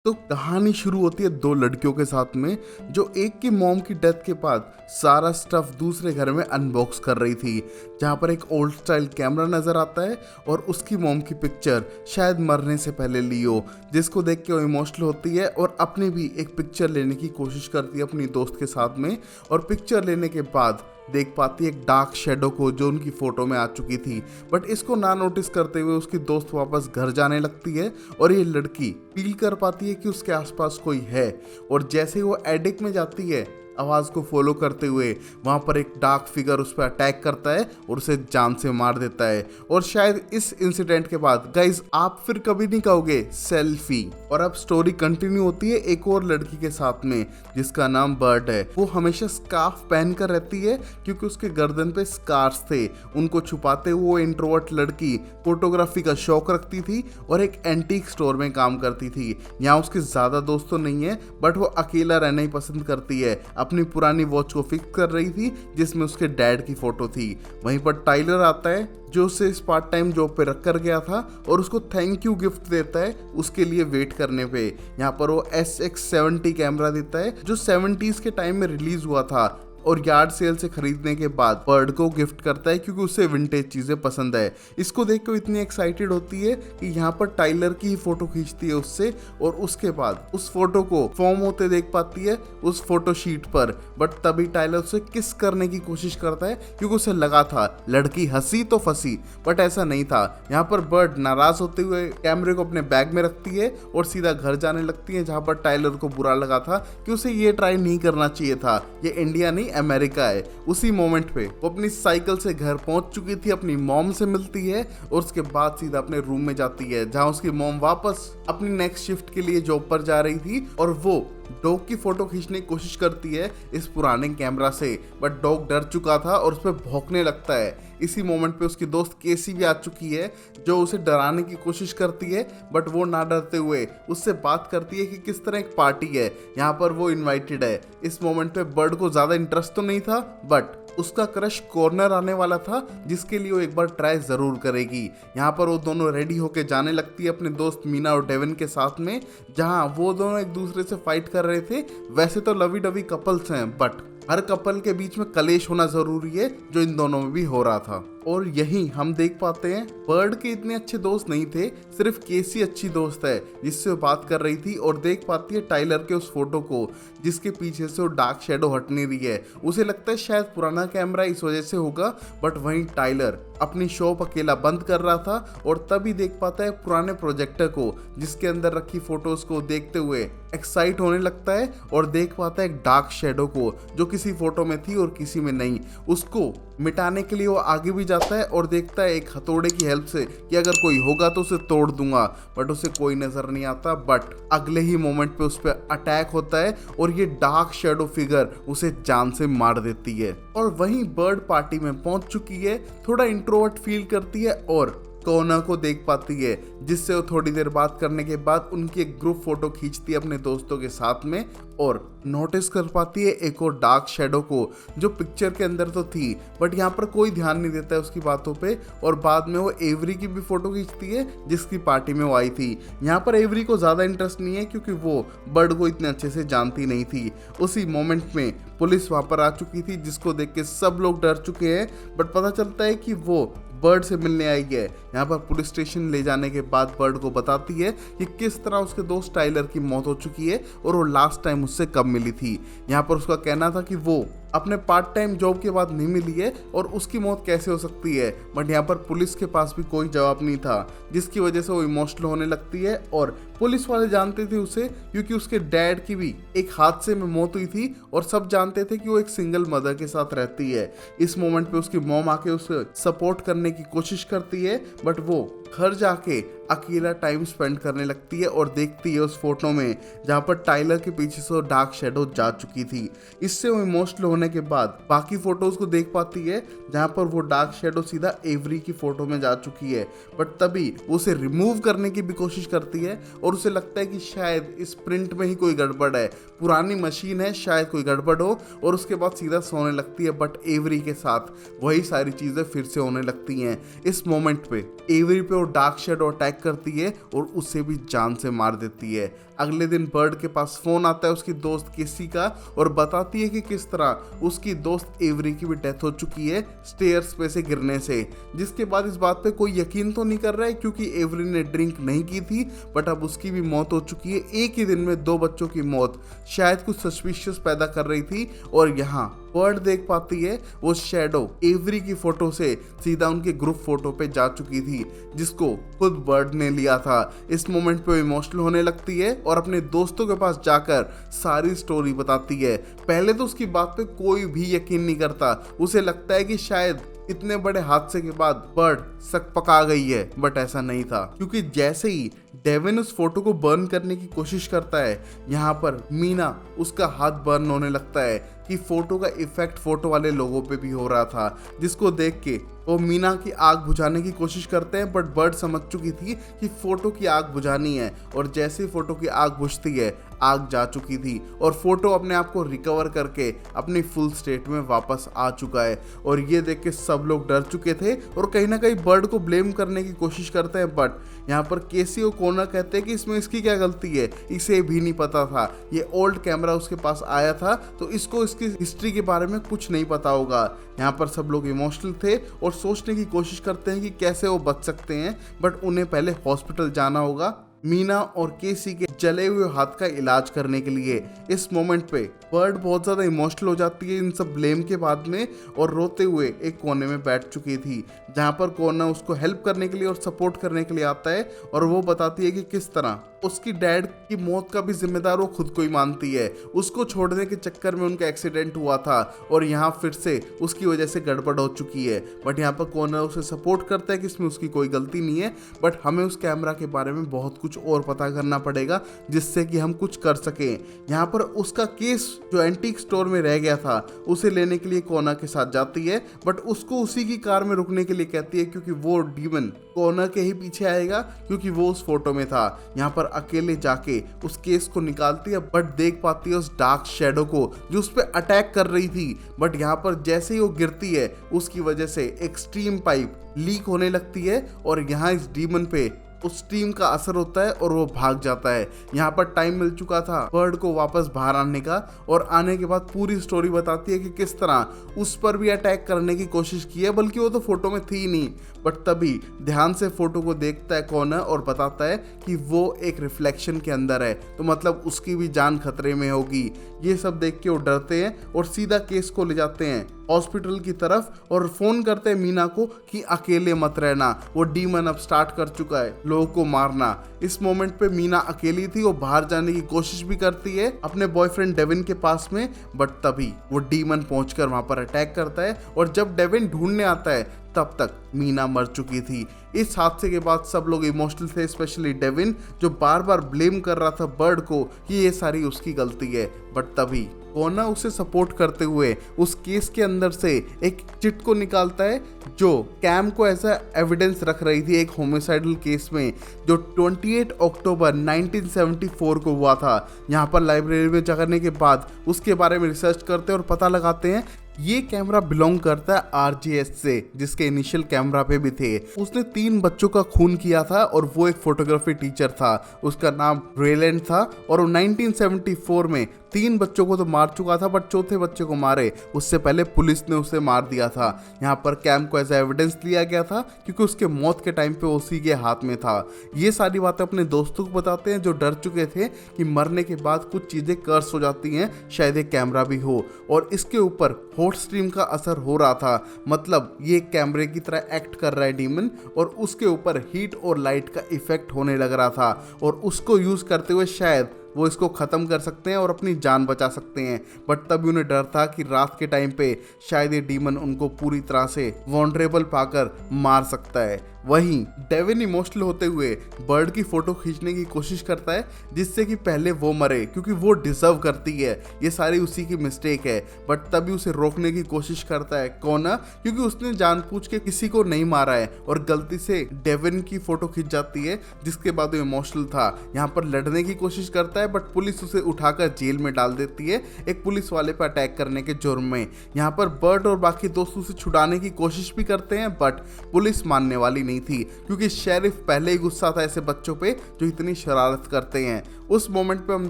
तो कहानी शुरू होती है दो लड़कियों के साथ में जो एक की मॉम की डेथ के बाद सारा स्टफ दूसरे घर में अनबॉक्स कर रही थी, जहां पर एक ओल्ड स्टाइल कैमरा नजर आता है और उसकी मॉम की पिक्चर शायद मरने से पहले ली हो, जिसको देख के वो इमोशनल होती है और अपने भी एक पिक्चर लेने की कोशिश करती है अपनी दोस्त के साथ में। और पिक्चर लेने के बाद देख पाती है एक डार्क शेडो को जो उनकी फोटो में आ चुकी थी, बट इसको ना नोटिस करते हुए उसकी दोस्त वापस घर जाने लगती है और ये लड़की फील कर पाती है कि उसके आसपास कोई है। और जैसे ही वो एडिक में जाती है आवाज को फॉलो करते हुए वहां पर एक डार्क फिगर उस पर अटैक करता है और उसे जान से मार देता है। और शायद इस इंसिडेंट के बाद गाइज आप फिर कभी नहीं कहोगे सेल्फी। और अब स्टोरी कंटिन्यू होती है एक और लड़की के साथ में जिसका नाम बर्ड है। वो हमेशा स्कार्फ पहन कर रहती है क्योंकि उसके गर्दन पे स्कार्स थे, उनको छुपाते हुए वो इंट्रोवर्ट लड़की फोटोग्राफी का शौक रखती थी और एक एंटीक स्टोर में काम करती थी। यहाँ उसके ज्यादा दोस्त तो नहीं है बट वो अकेला रहना ही पसंद करती है। अपनी पुरानी वॉच को फिक्स कर रही थी जिसमें उसके डैड की फोटो थी। वहीं पर टाइलर आता है जो उसे इस पार्ट टाइम जॉब पे रख कर गया था और उसको थैंक यू गिफ्ट देता है उसके लिए वेट करने पे। यहाँ पर वो SX70 कैमरा देता है जो 70s के टाइम में रिलीज हुआ था और यार्ड सेल से खरीदने के बाद बर्ड को गिफ्ट करता है क्योंकि उसे विंटेज चीजें पसंद है। इसको देख के इतनी एक्साइटेड होती है कि यहाँ पर टाइलर की ही फोटो खींचती है उससे और उसके बाद उस फोटो को फॉर्म होते देख पाती है उस फोटो शीट पर। बट तभी टाइलर उसे किस करने की कोशिश करता है क्योंकि उसे लगा था लड़की हंसी तो फंसी, बट ऐसा नहीं था। यहाँ पर बर्ड नाराज होते हुए कैमरे को अपने बैग में रखती है और सीधा घर जाने लगती है, जहाँ पर टाइलर को बुरा लगा था कि उसे ये ट्राई नहीं करना चाहिए था, ये इंडिया नहीं अमेरिका है। उसी मोमेंट पे वो अपनी साइकिल से घर पहुंच चुकी थी, अपनी मॉम से मिलती है और उसके बाद सीधा अपने रूम में जाती है जहां उसकी मॉम वापस अपनी नेक्स्ट शिफ्ट के लिए जॉब पर जा रही थी और वो डॉग की फोटो खींचने की कोशिश करती है इस पुराने कैमरा से, बट डॉग डर चुका था और उस पर भौंकने लगता है। इसी मोमेंट पे उसकी दोस्त केसी भी आ चुकी है जो उसे डराने की कोशिश करती है, बट वो ना डरते हुए उससे बात करती है कि किस तरह एक पार्टी है, यहाँ पर वो इनवाइटेड है। इस मोमेंट पे बर्ड को ज्यादा इंटरेस्ट तो नहीं था बट उसका क्रश कॉर्नर आने वाला था जिसके लिए वो एक बार ट्राई जरूर करेगी। यहाँ पर वो दोनों रेडी होके जाने लगती है अपने दोस्त मीना और डेविन के साथ में, जहाँ वो दोनों एक दूसरे से फाइट कर रहे थे। वैसे तो लवी डवी कपल्स हैं बट हर कपल के बीच में कलेश होना जरूरी है, जो इन दोनों में भी हो रहा था। और यही हम देख पाते हैं बर्ड के इतने अच्छे दोस्त नहीं थे, सिर्फ केसी अच्छी दोस्त है जिससे वो बात कर रही थी और देख पाती है टाइलर के उस फोटो को जिसके पीछे से वो डार्क शेडो हट नहीं रही है। उसे लगता है शायद पुराना कैमरा इस वजह से होगा, बट वहीं टाइलर अपनी शॉप अकेला बंद कर रहा था और तभी देख पाता है पुराने प्रोजेक्टर को जिसके अंदर रखी फोटोज को देखते हुए एक्साइट होने लगता है और देख पाता है एक डार्क शेडो को जो किसी फोटो में थी और किसी में नहीं। उसको मिटाने के लिए वो आगे भी जाता है और देखता है एक हथौड़े की हेल्प से कि अगर कोई होगा तो उसे तोड़ दूंगा, बट उसे कोई नजर नहीं आता। बट अगले ही मोमेंट पे उस पर अटैक होता है और ये डार्क शेडो फिगर उसे जान से मार देती है। और वहीं बर्ड पार्टी में पहुंच चुकी है, थोड़ा इंट्रोवर्ट फील करती है और कोना को देख पाती है जिससे वो थोड़ी देर बात करने के बाद उनकी एक ग्रुप फोटो खींचती है अपने दोस्तों के साथ में और नोटिस कर पाती है एक और डार्क शेडो को जो पिक्चर के अंदर तो थी बट यहाँ पर कोई ध्यान नहीं देता है उसकी बातों पे। और बाद में वो एवरी की भी फोटो खींचती है जिसकी पार्टी में वो आई थी। यहाँ पर एवरी को ज्यादा इंटरेस्ट नहीं है क्योंकि वो बर्ड को इतने अच्छे से जानती नहीं थी। उसी मोमेंट में पुलिस वहां पर आ चुकी थी जिसको देख के सब लोग डर चुके हैं, बट पता चलता है कि वो बर्ड से मिलने आई है। यहाँ पर पुलिस स्टेशन ले जाने के बाद बर्ड को बताती है कि किस तरह उसके दोस्त टाइलर की मौत हो चुकी है और वो लास्ट टाइम उससे कब मिली थी। यहाँ पर उसका कहना था कि वो अपने पार्ट टाइम जॉब के बाद नहीं मिली है और उसकी मौत कैसे हो सकती है, बट यहाँ पर पुलिस के पास भी कोई जवाब नहीं था जिसकी वजह से वो इमोशनल होने लगती है। और पुलिस वाले जानते थे उसे क्योंकि उसके डैड की भी एक हादसे में मौत हुई थी और सब जानते थे कि वो एक सिंगल मदर के साथ रहती है। इस मोमेंट पे उसकी मॉम आके उसे सपोर्ट करने की कोशिश करती है बट वो घर जाके अकेला टाइम स्पेंड करने लगती है और देखती है उस फोटो में जहाँ पर टाइलर के पीछे से डार्क शेडो जा चुकी थी। इससे वो इमोशनल होने के बाद बाकी फोटोज को देख पाती है जहाँ पर वो डार्क शेडो सीधा एवरी की फोटो में जा चुकी है, बट तभी वो उसे रिमूव करने की भी कोशिश करती है और उसे लगता है कि शायद इस प्रिंट में ही कोई गड़बड़ है, पुरानी मशीन है, शायद कोई गड़बड़ हो, और उसके बाद सीधा सोने लगती है। बट एवरी के साथ वही सारी चीजें फिर से होने लगती हैं। इस मोमेंट पे एवरी पे वो डार्क शेडो अटैक करती है और उसे भी जान से मार देती है। अगले दिन बर्ड के पास फोन आता है उसकी दोस्त केसी का और बताती है कि किस तरह उसकी दोस्त एवरी की भी डेथ हो चुकी है स्टेयर्स पे से गिरने से। जिसके बाद इस बात पे कोई यकीन तो नहीं कर रहा है क्योंकि एवरी ने ड्रिंक नहीं की थी, बट अब उसकी भी मौत हो चुकी है। एक ही दिन में 2 बच्चों की मौत शायद कुछ सस्पिशियस पैदा कर रही थी। और यहाँ बर्ड देख पाती है वो शैडो एवरी की फोटो से सीधा उनके ग्रुप फोटो पे जा चुकी थी जिसको खुद बर्ड ने लिया था। इस मोमेंट पे इमोशनल होने लगती है और अपने दोस्तों के पास जाकर सारी स्टोरी बताती है। पहले तो उसकी बात पे कोई भी यकीन नहीं करता, उसे लगता है कि शायद इतने बड़े हादसे के बाद बर्ड सक पका गई है, बट ऐसा नहीं था क्योंकि जैसे ही डेविन उस फोटो को बर्न करने की कोशिश करता है, यहाँ पर मीना उसका हाथ बर्न होने लगता है कि फोटो का इफेक्ट फोटो वाले लोगों पे भी हो रहा था, जिसको देख के वो मीना की आग बुझाने की कोशिश करते हैं। बट बर्ड समझ चुकी थी कि फोटो की आग बुझानी है और जैसे ही फोटो की आग बुझती है आग जा चुकी थी और फोटो अपने आप को रिकवर करके अपनी फुल स्टेट में वापस आ चुका है। और ये देख के सब लोग डर चुके थे और कहीं ना कहीं बर्ड को ब्लेम करने की कोशिश करते हैं। बट यहाँ पर केसी और कोना कहते हैं कि इसमें इसकी क्या गलती है, इसे भी नहीं पता था, ये ओल्ड कैमरा उसके पास आया था तो इसको इसकी हिस्ट्री के बारे में कुछ नहीं पता होगा। यहाँ पर सब लोग इमोशनल थे और सोचने की कोशिश करते हैं कि कैसे वो बच सकते हैं, बट उन्हें पहले हॉस्पिटल जाना होगा मीना और केसी के जले हुए हाथ का इलाज करने के लिए। इस मोमेंट पे बर्ड बहुत ज्यादा इमोशनल हो जाती है इन सब ब्लेम के बाद में और रोते हुए एक कोने में बैठ चुकी थी, जहां पर कोना उसको हेल्प करने के लिए और सपोर्ट करने के लिए आता है और वो बताती है कि किस तरह उसकी डैड की मौत का भी जिम्मेदार वो खुद को ही मानती है। उसको छोड़ने के चक्कर में उनका एक्सीडेंट हुआ था और यहाँ फिर से उसकी वजह से गड़बड़ हो चुकी है। बट यहाँ पर कोना उसे सपोर्ट करता है कि इसमें उसकी कोई गलती नहीं है, बट हमें उस कैमरा के बारे में बहुत कुछ और पता करना पड़ेगा जिससे कि हम कुछ कर सकें। यहाँ पर उसका केस जो एंटीक स्टोर में रह गया था उसे लेने के लिए कोना के साथ जाती है, बट उसको उसी की कार में रुकने के लिए कहती है क्योंकि वो डीमन कोना के ही पीछे आएगा क्योंकि वो उस फोटो में था। यहाँ पर अकेले जाके उस केस को निकालती है बट देख पाती है उस डार्क शेडो को जो उस पर अटैक कर रही थी। बट यहाँ पर जैसे ही वो गिरती है उसकी वजह से एक स्टीम पाइप लीक होने लगती है और यहाँ इस डीमन पे उस स्टीम का असर होता है और वो भाग जाता है। यहाँ पर टाइम मिल चुका था बर्ड को वापस बाहर आने का और आने के बाद पूरी स्टोरी बताती है कि किस तरह उस पर भी अटैक करने की कोशिश की है, बल्कि वो तो फोटो में थी नहीं। बट तभी ध्यान से फोटो को देखता है कौन है और बताता है कि वो एक रिफ्लेक्शन के अंदर है, तो मतलब उसकी भी जान खतरे में होगी। ये सब देख के वो डरते हैं और सीधा केस को ले जाते हैं हॉस्पिटल की तरफ और फोन करते हैं मीना को कि अकेले मत रहना, वो डीमन अब स्टार्ट कर चुका है लोगों को मारना। इस मोमेंट पे मीना अकेली थी, वो बाहर जाने की कोशिश भी करती है अपने बॉयफ्रेंड डेविन के पास में, बट तभी वो डीमन पहुंचकर वहां पर अटैक करता है और जब डेविन ढूंढने आता है तब तक मीना मर चुकी थी। इस हादसे के बाद सब लोग इमोशनल थे, स्पेशली डेविन जो बार बार ब्लेम कर रहा था बर्ड को कि ये सारी उसकी गलती है। बट तभी कोना उसे सपोर्ट करते हुए उस केस के अंदर से एक चिट को निकालता है जो कैम को ऐसा एविडेंस रख रही थी एक होमिसाइडल केस में जो 28 अक्टूबर 1974 को हुआ था। यहाँ पर लाइब्रेरी में जाने के बाद उसके बारे में रिसर्च करते हैं और पता लगाते हैं ये कैमरा बिलोंग करता है आरजीएस से, जिसके इनिशियल कैमरा पे भी थे। उसने 3 बच्चों का खून किया था और वो एक फोटोग्राफी टीचर था, उसका नाम रेलैंड था और वो 1974 में 3 बच्चों को तो मार चुका था, बट चौथे बच्चे को मारे उससे पहले पुलिस ने उसे मार दिया था। यहाँ पर कैम को एज एविडेंस लिया गया था क्योंकि उसके मौत के टाइम पे उसी के हाथ में था। ये सारी बातें अपने दोस्तों को बताते हैं जो डर चुके थे कि मरने के बाद कुछ चीजें कर्स हो जाती हैं, शायद एक कैमरा भी हो, और इसके ऊपर हॉट स्ट्रीम का असर हो रहा था। मतलब ये कैमरे की तरह एक्ट कर रहा है डीमन और उसके ऊपर हीट और लाइट का इफेक्ट होने लग रहा था और उसको यूज करते हुए शायद वो इसको ख़त्म कर सकते हैं और अपनी जान बचा सकते हैं। बट तभी उन्हें डर था कि रात के टाइम पे शायद ये डीमन उनको पूरी तरह से वॉन्ड्रेबल पाकर मार सकता है। वहीं डेविन इमोशनल होते हुए बर्ड की फोटो खींचने की कोशिश करता है जिससे कि पहले वो मरे क्योंकि वो डिजर्व करती है, ये सारी उसी की मिस्टेक है। बट तभी उसे रोकने की कोशिश करता है कोना क्योंकि उसने जानबूझ के किसी को नहीं मारा है और गलती से डेविन की फोटो खींच जाती है, जिसके बाद वो इमोशनल था। यहाँ पर लड़ने की कोशिश करता है बट पुलिस उसे उठाकर जेल में डाल देती है एक पुलिस वाले पर अटैक करने के जुर्म में। यहाँ पर बर्ड और बाकी दोस्त उसे छुड़ाने की कोशिश भी करते हैं बट पुलिस मानने वाली नहीं थी, क्योंकि शेरिफ पहले ही गुस्सा था ऐसे बच्चों पे जो इतनी शरारत करते हैं। उस मोमेंट पे हम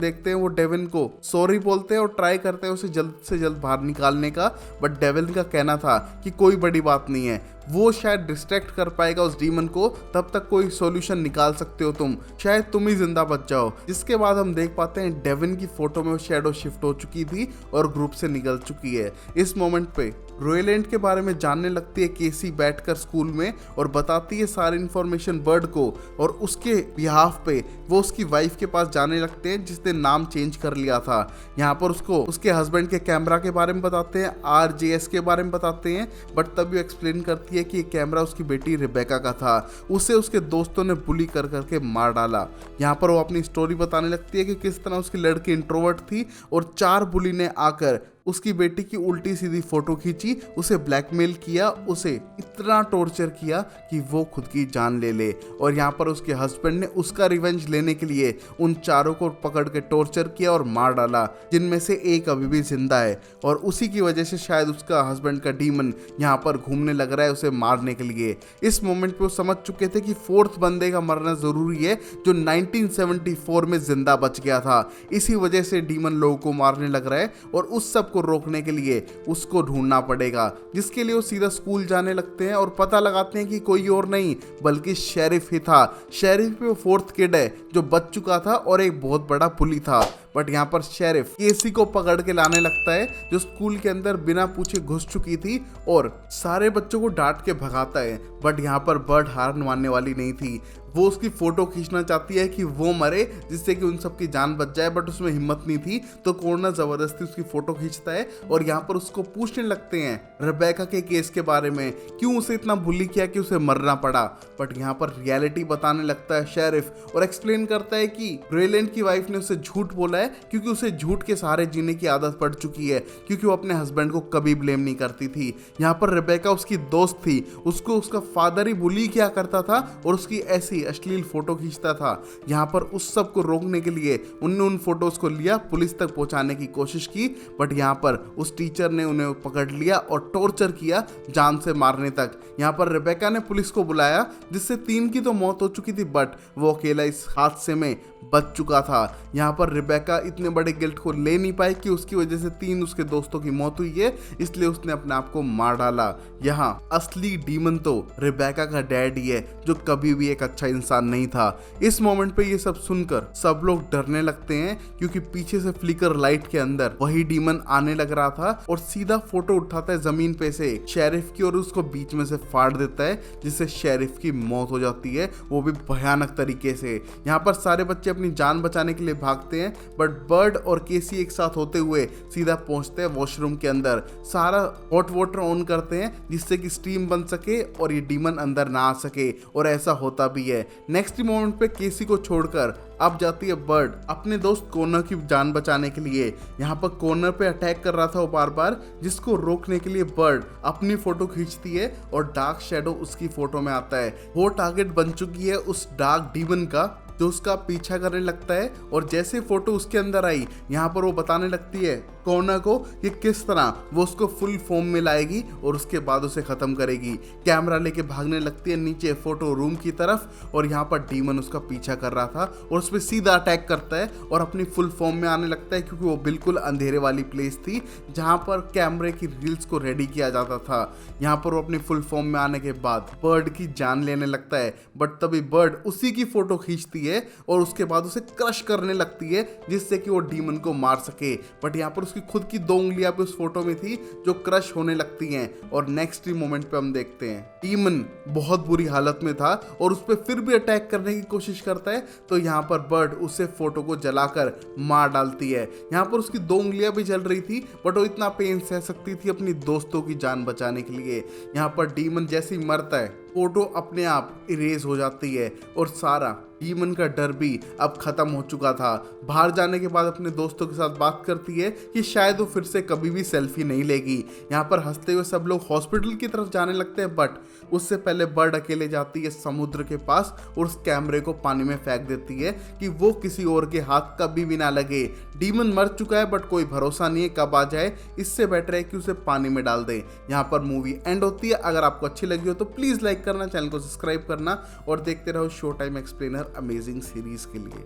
देखते हैं वो डेविन को सॉरी बोलते हैं और ट्राई करते हैं उसे जल्द से जल्द बाहर निकालने का, बट डेविन का कहना था कि कोई बड़ी बात नहीं है, वो शायद डिस्ट्रैक्ट कर पाएगा उस डीमन को, तब तक कोई सॉल्यूशन निकाल सकते हो तुम, शायद तुम ही जिंदा बच जाओ। जिसके बाद हम देख पाते हैं डेविन की फोटो में वो शैडो शिफ्ट हो चुकी थी और ग्रुप से निकल चुकी है। इस मोमेंट पे रोयलैंड के बारे में जानने लगती है केसी बैठकर स्कूल में और बताती है सारी इन्फॉर्मेशन बर्ड को, और उसके बिहाफ पे वो उसकी वाइफ के पास जाने लगते हैं जिसने नाम चेंज कर लिया था। यहाँ पर उसको उसके हस्बैंड के कैमरा के बारे में बताते हैं, RJS के बारे में बताते हैं, बट तब वो एक्सप्लेन करती है कि ये कैमरा उसकी बेटी रिबेका का था, उसे उसके दोस्तों ने बुली कर करके मार डाला। यहाँ पर वो अपनी स्टोरी बताने लगती है कि किस तरह उसकी लड़की इंट्रोवर्ट थी और 4 बुली ने आकर उसकी बेटी की उल्टी सीधी फोटो खींची, उसे ब्लैकमेल किया, उसे इतना टॉर्चर किया कि वो खुद की जान ले ले। और यहाँ पर उसके हस्बैंड ने उसका रिवेंज लेने के लिए उन चारों को पकड़ के टॉर्चर किया और मार डाला, जिनमें से एक अभी भी जिंदा है, और उसी की वजह से शायद उसका हस्बैंड का डीमन यहाँ पर घूमने लग रहा है उसे मारने के लिए। इस मोमेंट पे वो समझ चुके थे कि 4th बंदे का मरना जरूरी है जो 1974 में जिंदा बच गया था, इसी वजह से डीमन लोगों को मारने लग रहा है और उस सब को रोकने के लिए उसको ढूंढना पड़ेगा। जिसके लिए वो सीधा स्कूल जाने लगते हैं और पता लगाते हैं कि कोई और नहीं बल्कि शेरिफ ही था। शेरिफ पे वो 4th किड है जो बच चुका था और एक बहुत बड़ा पुली था। बट यहाँ पर शेरिफ केसी को पकड़ के लाने लगता है जो स्कूल के अंदर बिना पूछे घुस चुकी थी और सारे बच्चों को डांट के भगाता है। बट यहाँ पर बर्ड हार मानने वाली नहीं थी, वो उसकी फोटो खींचना चाहती है कि वो मरे जिससे कि उन सबकी जान बच जाए, बट उसमें हिम्मत नहीं थी, तो कॉर्नर जबरदस्ती उसकी फोटो खींचता है और यहाँ पर उसको पूछने लगते हैं रिबेका के केस के बारे में, क्यों उसे इतना बुली किया कि उसे मरना पड़ा। बट यहाँ पर रियलिटी बताने लगता है शेरिफ और एक्सप्लेन करता है कि रोयलैंड की वाइफ ने उसे झूठ बोला है क्योंकि उसे झूठ के सहारे जीने की आदत पड़ चुकी है, क्योंकि वो अपने हस्बैंड को कभी ब्लेम नहीं करती थी। यहाँ पर रिबेका उसकी दोस्त थी, उसको उसका फादर ही बुली किया करता था और उसकी ऐसी अश्लील फोटो खींचता था। यहाँ पर उस सब को रोकने के लिए उनने उन फोटोज को लिया, पुलिस तक पहुंचाने की कोशिश की, बट यहाँ पर उस टीचर ने उन्हें पकड़ लिया और टॉर्चर किया जान से मारने तक। यहाँ पर रिबेका ने पुलिस को बुलाया जिससे 3 की तो मौत हो चुकी थी, बट वो अकेला इस हादसे में बच चुका था। यहाँ पर रिबेका इतने बड़े गिल्ट को ले नहीं पाई कि उसकी वजह से 3 उसके दोस्तों की मौत हुई है, इसलिए उसने अपने आप को मार डाला। यहाँ असली डीमन तो रिबेका का डैड ही है जो कभी भी एक अच्छा इंसान नहीं था। इस मोमेंट पे ये सब सुनकर सब लोग डरने लगते हैं क्योंकि पीछे से फ्लिकर लाइट के अंदर वही डीमन आने लग रहा था और सीधा फोटो उठाता है जमीन पे से शेरिफ की और उसको बीच में से फाड़ देता है, जिससे शेरिफ की मौत हो जाती है, वो भी भयानक तरीके से। यहाँ पर सारे बच्चे अपनी जान बचाने के लिए भागते हैं, बट बर्ड और केसी एक साथ होते हुए सीधा पहुंचते हैं वॉशरूम के अंदर। सारा हॉट वाटर ऑन करते हैं जिससे कि स्टीम बन सके और ये डीमन अंदर ना आ सके, और ऐसा होता भी है। नेक्स्ट मोमेंट पे केसी को छोड़कर अब जाती है बर्ड अपने दोस्त कॉर्नर की जान बचाने के लिए। यहाँ पर कॉर्नर पे अटैक कर रहा था वो बार बार, जिसको रोकने के लिए बर्ड अपनी फोटो खींचती है और डार्क शैडो उसकी फोटो में आता है। वो टारगेट बन चुकी है उस डार्क डीमन का जो उसका पीछा करने लगता है, और जैसे फोटो उसके अंदर आई यहाँ पर वो बताने लगती है कॉर्नर को कि किस तरह वो उसको फुल फॉर्म में लाएगी और उसके बाद उसे खत्म करेगी। कैमरा लेके भागने लगती है नीचे फोटो रूम की तरफ, और यहाँ पर डीमन उसका पीछा कर रहा था और उस पर सीधा अटैक करता है और अपनी फुल फॉर्म में आने लगता है, क्योंकि वो बिल्कुल अंधेरे वाली प्लेस थी जहाँ पर कैमरे की रील्स को रेडी किया जाता था। यहाँ पर वो अपनी फुल फॉर्म में आने के बाद बर्ड की जान लेने लगता है, बट तभी बर्ड उसी की फोटो खींचती है और उसके बाद उसे क्रश करने लगती है जिससे कि वो डीमन को मार सके। बट यहाँ पर उसकी खुद की 2 उंगलियां भी उस फोटो में थी जो क्रश होने लगती हैं। और नेक्स्ट ही मोमेंट पे हम देखते हैं डीमन बहुत बुरी हालत में था और उस पर फिर भी अटैक करने की कोशिश करता है, तो यहाँ पर बर्ड उसे फोटो को जलाकर मार डालती है। यहाँ पर उसकी 2 उंगलियां भी जल रही थी, बट वो इतना पेन सह सकती थी अपनी दोस्तों की जान बचाने के लिए। यहाँ पर डीमन जैसे ही मरता है फोटो अपने आप इरेज हो जाती है और सारा डीमन का डर भी अब खत्म हो चुका था। बाहर जाने के बाद अपने दोस्तों के साथ बात करती है कि शायद वो फिर से कभी भी सेल्फी नहीं लेगी। यहाँ पर हंसते हुए सब लोग हॉस्पिटल की तरफ जाने लगते हैं, बट उससे पहले बर्ड अकेले जाती है समुद्र के पास और उस कैमरे को पानी में फेंक देती है कि वो किसी और के हाथ कभी भी ना लगे। डीमन मर चुका है बट कोई भरोसा नहीं है कब आ जाए, इससे बेटर है कि उसे पानी में डाल दे। यहाँ पर मूवी एंड होती है। अगर आपको अच्छी लगी हो तो प्लीज़ लाइक करना, चैनल को सब्सक्राइब करना और देखते रहो show time explainer amazing series के लिए।